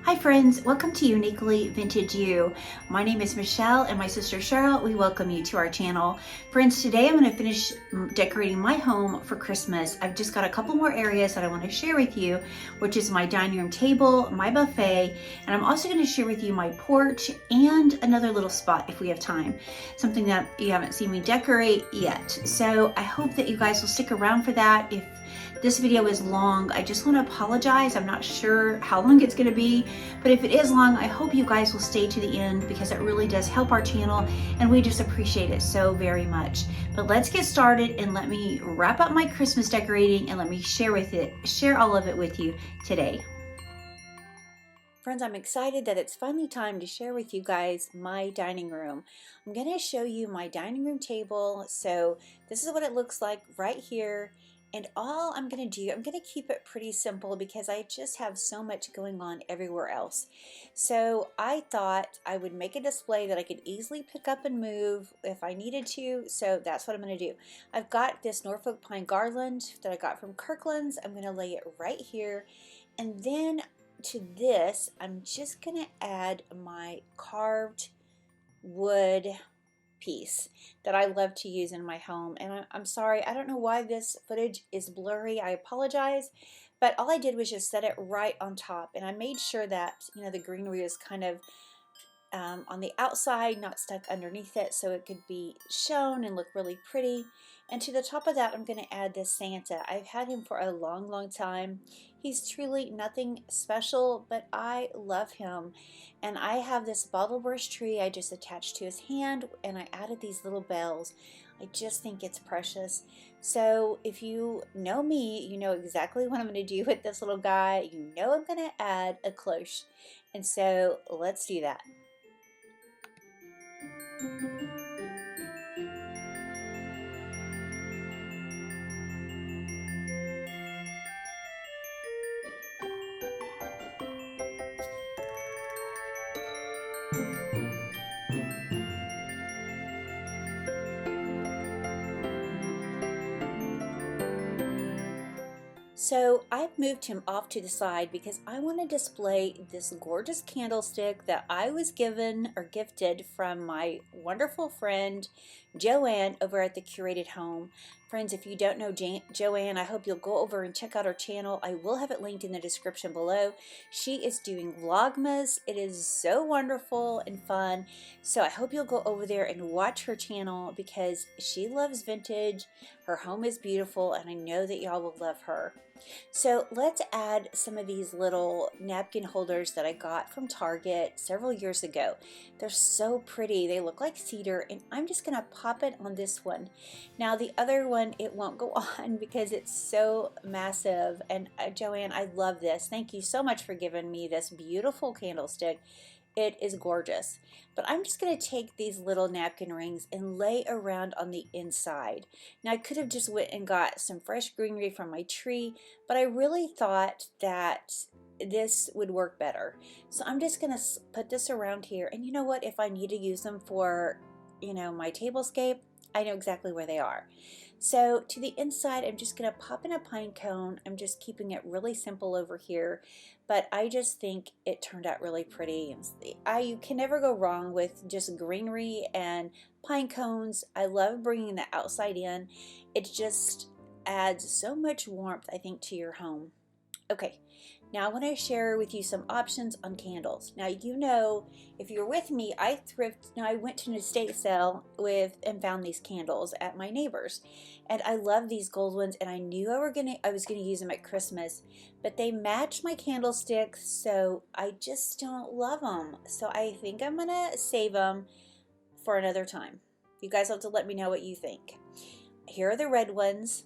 Hi friends, welcome to Uniquely Vintage You. My name is Michelle and my sister Cheryl. We welcome you to our channel. Friends, today I'm going to finish decorating my home for Christmas. I've just got a couple more areas that I want to share with you, which is my dining room table, my buffet, and I'm also going to share with you my porch and another little spot if we have time. Something that you haven't seen me decorate yet. So I hope that you guys will stick around for that. If this video is long, I just want to apologize. I'm not sure how long it's going to be, but if it is long, I hope you guys will stay to the end because it really does help our channel and we just appreciate it so very much. But let's get started and let me wrap up my Christmas decorating and let me share all of it with you today. Friends, I'm excited that it's finally time to share with you guys my dining room. I'm going to show you my dining room table. So this is what it looks like right here. And all I'm going to do, I'm going to keep it pretty simple because I just have so much going on everywhere else. So I thought I would make a display that I could easily pick up and move if I needed to. So that's what I'm going to do. I've got this Norfolk pine garland that I got from Kirkland's. I'm going to lay it right here. And then to this, I'm just going to add my carved wood piece that I love to use in my home. And I'm sorry, I don't know why this footage is blurry. I apologize, but all I did was just set it right on top, and I made sure that, you know, the greenery is kind of on the outside, not stuck underneath it, so it could be shown and look really pretty. And to the top of that, I'm going to add this Santa. I've had him for a long time. He's truly nothing special, but I love him. And I have this bottle brush tree I just attached to his hand, and I added these little bells. I just think it's precious. So if you know me, you know exactly what I'm going to do with this little guy. You know I'm going to add a cloche. And so let's do that. So I've moved him off to the side because I want to display this gorgeous candlestick that I was given or gifted from my wonderful friend Joanne over at the Curated Home. Friends, if you don't know Joanne, I hope you'll go over and check out her channel. I will have it linked in the description below. She is doing Vlogmas. It is so wonderful and fun. So I hope you'll go over there and watch her channel because she loves vintage. Her home is beautiful, and I know that y'all will love her. So let's add some of these little napkin holders that I got from Target several years ago. They're so pretty. They look like cedar, and I'm just going to pop it on this one. Now the other one, it won't go on because it's so massive. And Joanne, I love this. Thank you so much for giving me this beautiful candlestick. It is gorgeous. But I'm just going to take these little napkin rings and lay around on the inside. Now I could have just went and got some fresh greenery from my tree, but I really thought that this would work better. So I'm just going to put this around here. And you know what? If I need to use them for, you know, my tablescape, I know exactly where they are. So to the inside, I'm just going to pop in a pine cone. I'm just keeping it really simple over here, but I just think it turned out really pretty. You can never go wrong with just greenery and pine cones. I love bringing the outside in. It just adds so much warmth, I think, to your home. Okay, now I want to share with you some options on candles. Now, you know, if you're with me, I went to an estate sale and found these candles at my neighbor's, and I love these gold ones, and I knew I was gonna use them at Christmas, but they match my candlesticks, so I just don't love them. So I think I'm gonna save them for another time. You guys have to let me know what you think. Here are the red ones.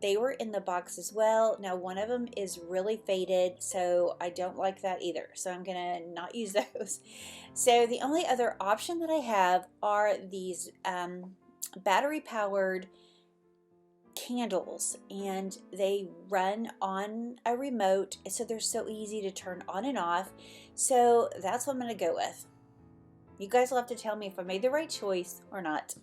They were in the box as well. Now one of them is really faded, so I don't like that either. So I'm gonna not use those. So the only other option that I have are these battery powered candles, and they run on a remote, so they're so easy to turn on and off. So that's what I'm going to go with. You guys will have to tell me if I made the right choice or not.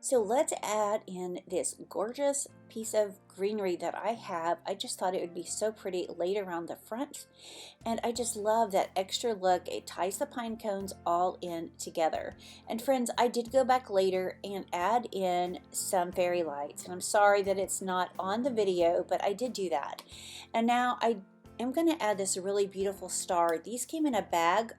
So let's add in this gorgeous piece of greenery that I have. I just thought it would be so pretty laid around the front. And I just love that extra look. It ties the pine cones all in together. And friends, I did go back later and add in some fairy lights. And I'm sorry that it's not on the video, but I did do that. And now I am going to add this really beautiful star. These came in a bag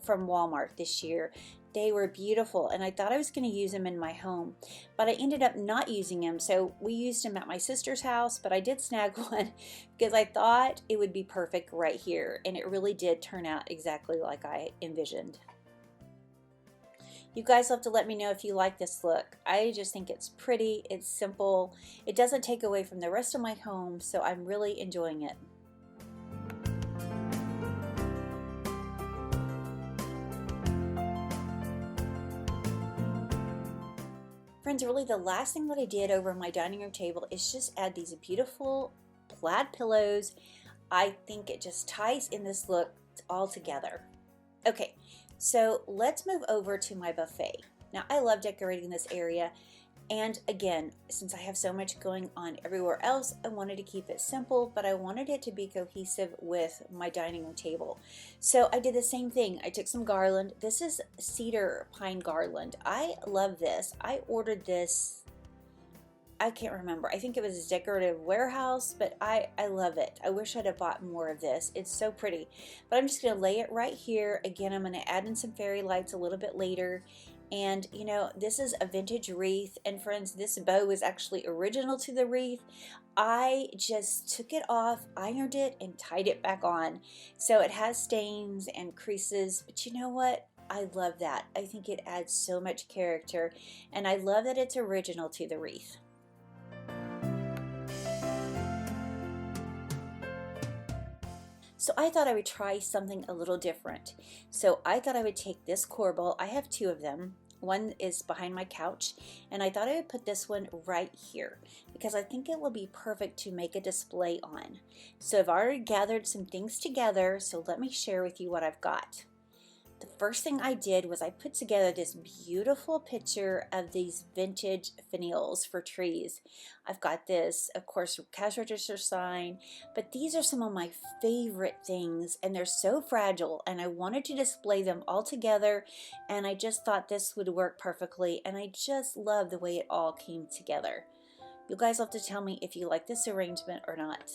from Walmart this year. They were beautiful, and I thought I was going to use them in my home, but I ended up not using them. So we used them at my sister's house, but I did snag one because I thought it would be perfect right here, and it really did turn out exactly like I envisioned. You guys have to let me know if you like this look. I just think it's pretty, it's simple, it doesn't take away from the rest of my home, so I'm really enjoying it. Friends, really the last thing that I did over my dining room table is just add these beautiful plaid pillows. I think it just ties in this look all together. Okay, so let's move over to my buffet. Now I love decorating this area, and again, since I have so much going on everywhere else, I wanted to keep it simple, but I wanted it to be cohesive with my dining room table. So I did the same thing. I took some garland. This is cedar pine garland. I love this. I ordered this, I can't remember. I think it was a Decorative Warehouse, but I love it. I wish I'd have bought more of this. It's so pretty. But I'm just going to lay it right here. Again, I'm going to add in some fairy lights a little bit later. And you know, this is a vintage wreath, and friends, this bow is actually original to the wreath. I just took it off, ironed it, and tied it back on. So it has stains and creases, but you know what? I love that. I think it adds so much character, and I love that it's original to the wreath. So I thought I would try something a little different. So I thought I would take this corbel. I have two of them. One is behind my couch, and I thought I would put this one right here because I think it will be perfect to make a display on. So I've already gathered some things together, so let me share with you what I've got. The first thing I did was I put together this beautiful picture of these vintage finials for trees. I've got this, of course, cash register sign, but these are some of my favorite things, and they're so fragile, and I wanted to display them all together, and I just thought this would work perfectly, and I just love the way it all came together. You guys have to tell me if you like this arrangement or not.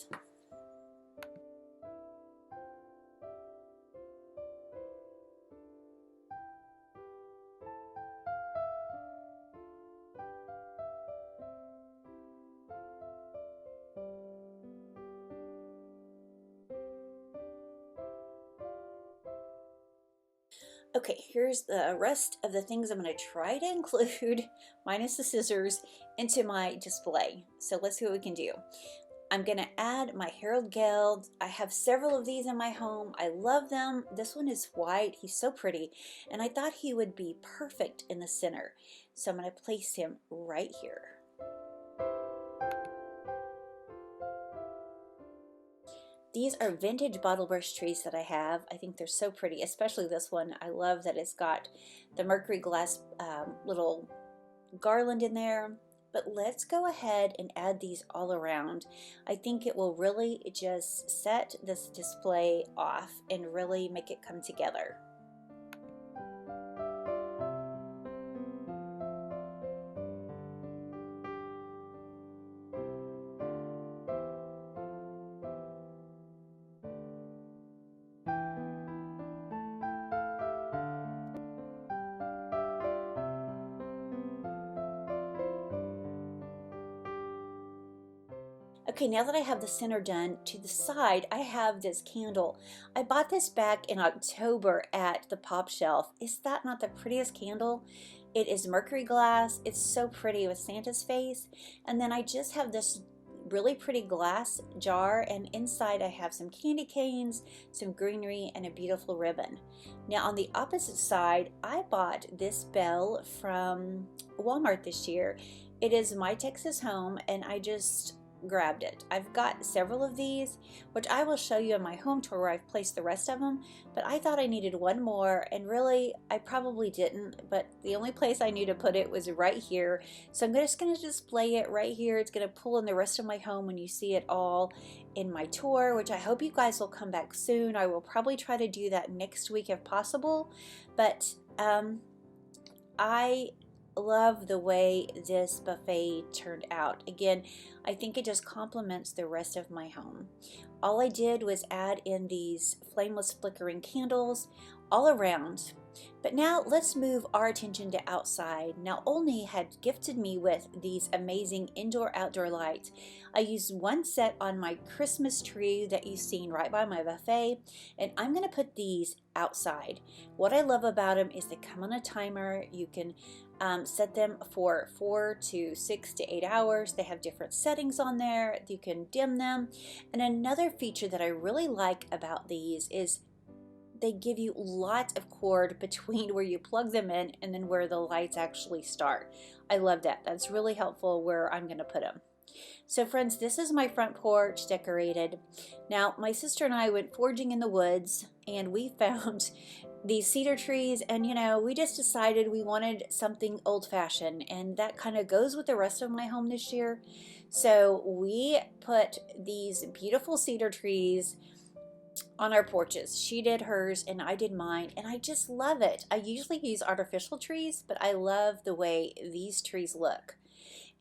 Okay, here's the rest of the things I'm going to try to include, minus the scissors, into my display. So let's see what we can do. I'm going to add my Harold Geld. I have several of these in my home. I love them. This one is white. He's so pretty. And I thought he would be perfect in the center. So I'm going to place him right here. These are vintage bottle brush trees that I have. I think they're so pretty, especially this one. I love that it's got the mercury glass little garland in there. But let's go ahead and add these all around. I think it will really just set this display off and really make it come together. Okay, now that I have the center done, to the side I have this candle. I bought this back in October at the Pop Shelf. Is that not the prettiest candle? It is mercury glass. It's so pretty with Santa's face. And then I just have this really pretty glass jar, and inside I have some candy canes, some greenery, and a beautiful ribbon. Now on the opposite side, I bought this bell from Walmart this year. It is My Texas Home, and I just grabbed it. I've got several of these, which I will show you in my home tour where I've placed the rest of them, but I thought I needed one more, and really I probably didn't, but the only place I knew to put it was right here. So I'm just going to display it right here. It's going to pull in the rest of my home when you see it all in my tour, which I hope you guys will come back soon. I will probably try to do that next week if possible, but I love the way this buffet turned out. Again, I think it just complements the rest of my home. All I did was add in these flameless flickering candles all around. But now let's move our attention to outside. Now Olney had gifted me with these amazing indoor-outdoor lights. I used one set on my Christmas tree that you've seen right by my buffet, and I'm going to put these outside. What I love about them is they come on a timer. You can set them for 4 to 6 to 8 hours. They have different settings on there. You can dim them. And another feature that I really like about these is they give you lots of cord between where you plug them in and then where the lights actually start. I love that. That's really helpful where I'm going to put them. So friends, this is my front porch decorated. Now my sister and I went foraging in the woods, and we found these cedar trees, and we just decided we wanted something old-fashioned, and that kind of goes with the rest of my home this year. So we put these beautiful cedar trees on our porches. She did hers and I did mine, and I just love it. I usually use artificial trees, but I love the way these trees look.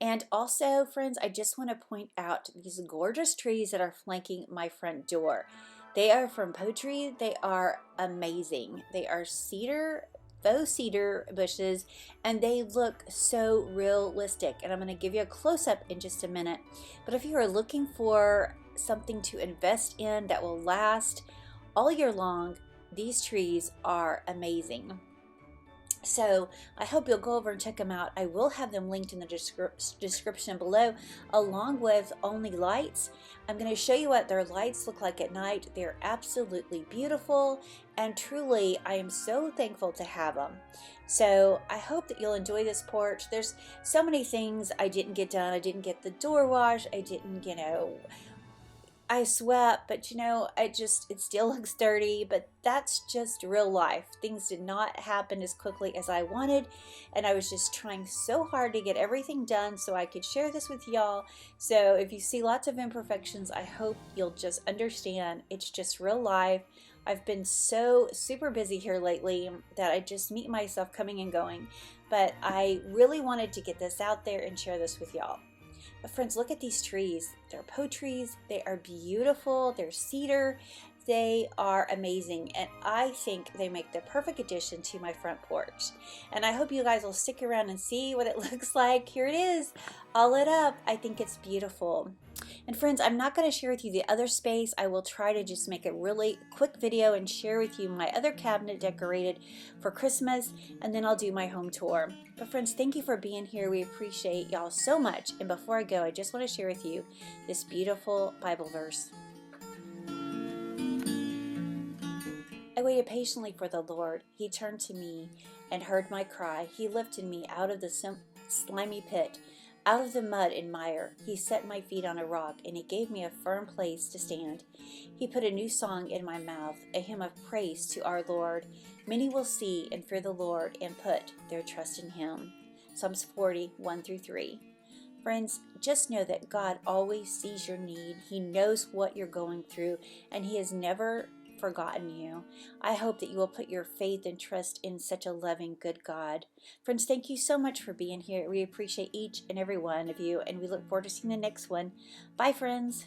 And also, friends, I just want to point out these gorgeous trees that are flanking my front door. They are from Porch. They are amazing. They are cedar, faux cedar bushes, and they look so realistic. And I'm going to give you a close-up in just a minute. But if you are looking for something to invest in that will last all year long, these trees are amazing. So I hope you'll go over and check them out. I will have them linked in the description below, along with Only lights. I'm going to show you what their lights look like at night. They're absolutely beautiful, and truly I am so thankful to have them. So I hope that you'll enjoy this porch. There's so many things I didn't get done. I didn't get the door wash. I didn't, I swept, but it still looks dirty, but that's just real life. Things did not happen as quickly as I wanted, and I was just trying so hard to get everything done so I could share this with y'all. So if you see lots of imperfections, I hope you'll just understand it's just real life. I've been so super busy here lately that I just meet myself coming and going, but I really wanted to get this out there and share this with y'all. But friends, look at these trees. They're Porch trees. They are beautiful. They're cedar. They are amazing, and I think they make the perfect addition to my front porch. And I hope you guys will stick around and see what it looks like. Here it is, all lit up. I think it's beautiful. And friends, I'm not going to share with you the other space. I will try to just make a really quick video and share with you my other cabinet decorated for Christmas, and then I'll do my home tour. But friends, thank you for being here. We appreciate y'all so much. And before I go, I just want to share with you this beautiful Bible verse. I waited patiently for the Lord. He turned to me and heard my cry. He lifted me out of the slimy pit, out of the mud and mire. He set my feet on a rock, and he gave me a firm place to stand. He put a new song in my mouth, a hymn of praise to our Lord. Many will see and fear the Lord and put their trust in him. Psalms 40:1-3. Friends, just know that God always sees your need. He knows what you're going through, and he has never forgotten you. I hope that you will put your faith and trust in such a loving, good God. Friends, thank you so much for being here. We appreciate each and every one of you, and we look forward to seeing the next one. Bye, friends.